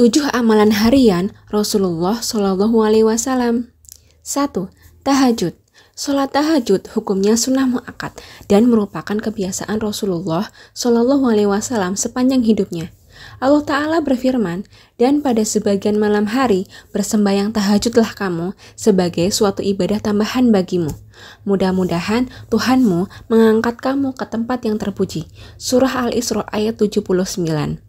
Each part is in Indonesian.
7 amalan harian Rasulullah Shallallahu Alaihi Wasallam. 1. Tahajud. Sholat tahajud hukumnya sunnah muakkad dan merupakan kebiasaan Rasulullah Shallallahu Alaihi Wasallam sepanjang hidupnya. Allah Ta'ala berfirman, dan pada sebagian malam hari bersembahyang tahajudlah kamu sebagai suatu ibadah tambahan bagimu. Mudah-mudahan Tuhanmu mengangkat kamu ke tempat yang terpuji. Surah Al-Isra ayat 79.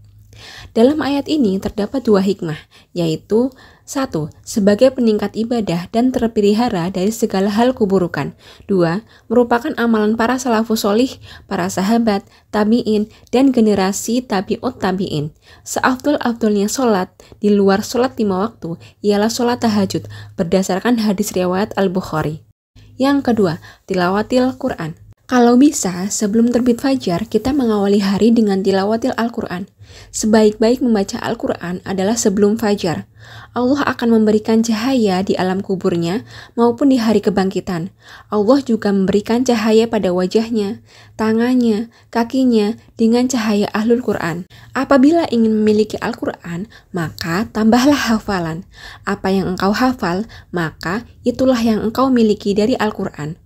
Dalam ayat ini terdapat 2 hikmah, yaitu 1. Sebagai peningkat ibadah dan terpelihara dari segala hal keburukan. 2. Merupakan amalan para salafus sholih, para sahabat, tabi'in, dan generasi tabi'ut tabi'in. Seafdol-afdolnya sholat di luar sholat 5 waktu ialah sholat tahajud berdasarkan hadis riwayat Al-Bukhari. Yang kedua, tilawatil Quran. Kalau bisa, sebelum terbit fajar, kita mengawali hari dengan tilawatil Al-Quran. Sebaik-baik membaca Al-Quran adalah sebelum fajar. Allah akan memberikan cahaya di alam kuburnya maupun di hari kebangkitan. Allah juga memberikan cahaya pada wajahnya, tangannya, kakinya dengan cahaya Ahlul Quran. Apabila ingin memiliki Al-Quran, maka tambahlah hafalan. Apa yang engkau hafal, maka itulah yang engkau miliki dari Al-Quran.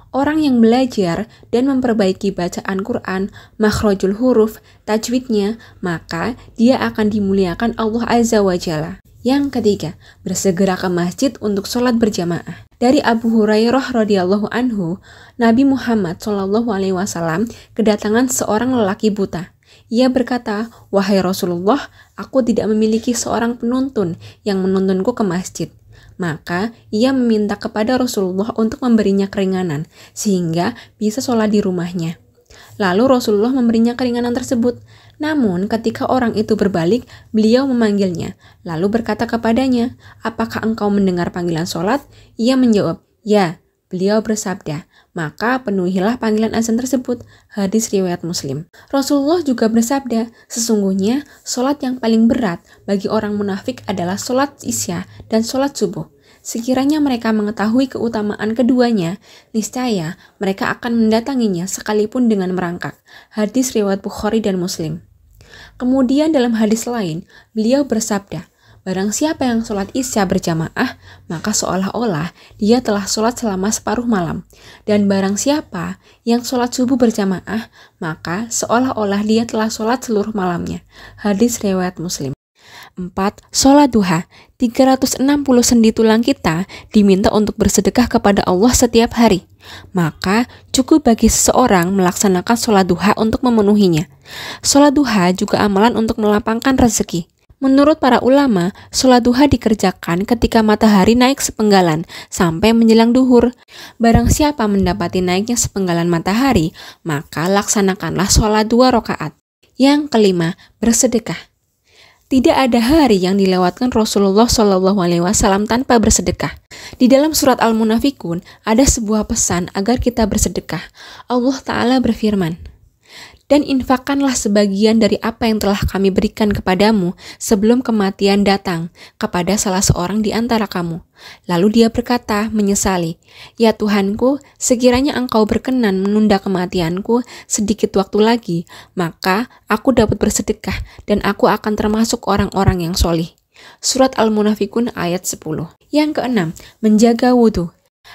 Orang yang belajar dan memperbaiki bacaan Quran, makhrajul huruf, tajwidnya, maka dia akan dimuliakan Allah Azza wa Jalla. Yang ketiga, bersegera ke masjid untuk sholat berjamaah. Dari Abu Hurairah radhiyallahu anhu, Nabi Muhammad SAW kedatangan seorang lelaki buta. Ia berkata, "Wahai Rasulullah, aku tidak memiliki seorang penuntun yang menuntunku ke masjid." Maka ia meminta kepada Rasulullah untuk memberinya keringanan, sehingga bisa sholat di rumahnya. Lalu Rasulullah memberinya keringanan tersebut. Namun ketika orang itu berbalik, beliau memanggilnya, lalu berkata kepadanya, "Apakah engkau mendengar panggilan sholat?" Ia menjawab, "Ya." Beliau bersabda, "Maka penuhilah panggilan azan tersebut." Hadis riwayat Muslim. Rasulullah juga bersabda, "Sesungguhnya sholat yang paling berat bagi orang munafik adalah sholat isya dan sholat subuh. Sekiranya mereka mengetahui keutamaan keduanya, niscaya mereka akan mendatanginya sekalipun dengan merangkak." Hadis riwayat Bukhari dan Muslim. Kemudian dalam hadis lain, beliau bersabda, "Barang siapa yang sholat isya berjamaah, maka seolah-olah dia telah sholat selama separuh malam. Dan barang siapa yang sholat subuh berjamaah, maka seolah-olah dia telah sholat seluruh malamnya." Hadis riwayat Muslim. 4. Sholat duha. 360 sendi tulang kita diminta untuk bersedekah kepada Allah setiap hari. Maka cukup bagi seseorang melaksanakan sholat duha untuk memenuhinya. Sholat duha juga amalan untuk melapangkan rezeki. Menurut para ulama, sholat duha dikerjakan ketika matahari naik sepenggalan sampai menjelang duhur. Barang siapa mendapati naiknya sepenggalan matahari, maka laksanakanlah sholat 2 rakaat. Yang kelima, bersedekah. Tidak ada hari yang dilewatkan Rasulullah SAW tanpa bersedekah. Di dalam surat Al-Munafikun ada sebuah pesan agar kita bersedekah. Allah Ta'ala berfirman, "Dan infakkanlah sebagian dari apa yang telah kami berikan kepadamu sebelum kematian datang kepada salah seorang di antara kamu." Lalu dia berkata, menyesali, "Ya Tuhanku, sekiranya engkau berkenan menunda kematianku sedikit waktu lagi, maka aku dapat bersedekah dan aku akan termasuk orang-orang yang sholih." Surat Al-Munafikun ayat 10. Yang keenam, menjaga wudhu.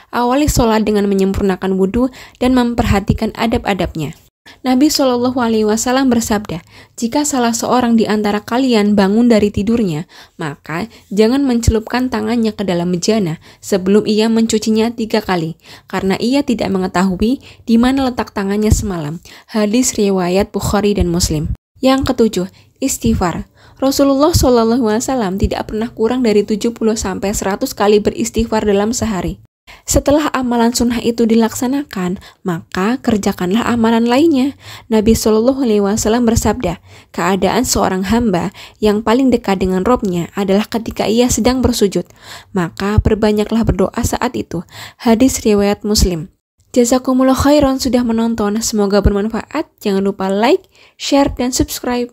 Awali sholat dengan menyempurnakan wudhu dan memperhatikan adab-adabnya. Nabi Shallallahu Alaihi Wasallam bersabda, "Jika salah seorang di antara kalian bangun dari tidurnya, maka jangan mencelupkan tangannya ke dalam bejana sebelum ia mencucinya 3 kali, karena ia tidak mengetahui di mana letak tangannya semalam." Hadis riwayat Bukhari dan Muslim. Yang ketujuh, istighfar. Rasulullah Shallallahu Alaihi Wasallam tidak pernah kurang dari 70-100 kali beristighfar dalam sehari. Setelah amalan sunnah itu dilaksanakan, maka kerjakanlah amalan lainnya. Nabi Shallallahu Alaihi Wasallam bersabda, "Keadaan seorang hamba yang paling dekat dengan Robnya adalah ketika ia sedang bersujud. Maka perbanyaklah berdoa saat itu." Hadis riwayat Muslim. Jazakumullah khairan sudah menonton. Semoga bermanfaat. Jangan lupa like, share, dan subscribe.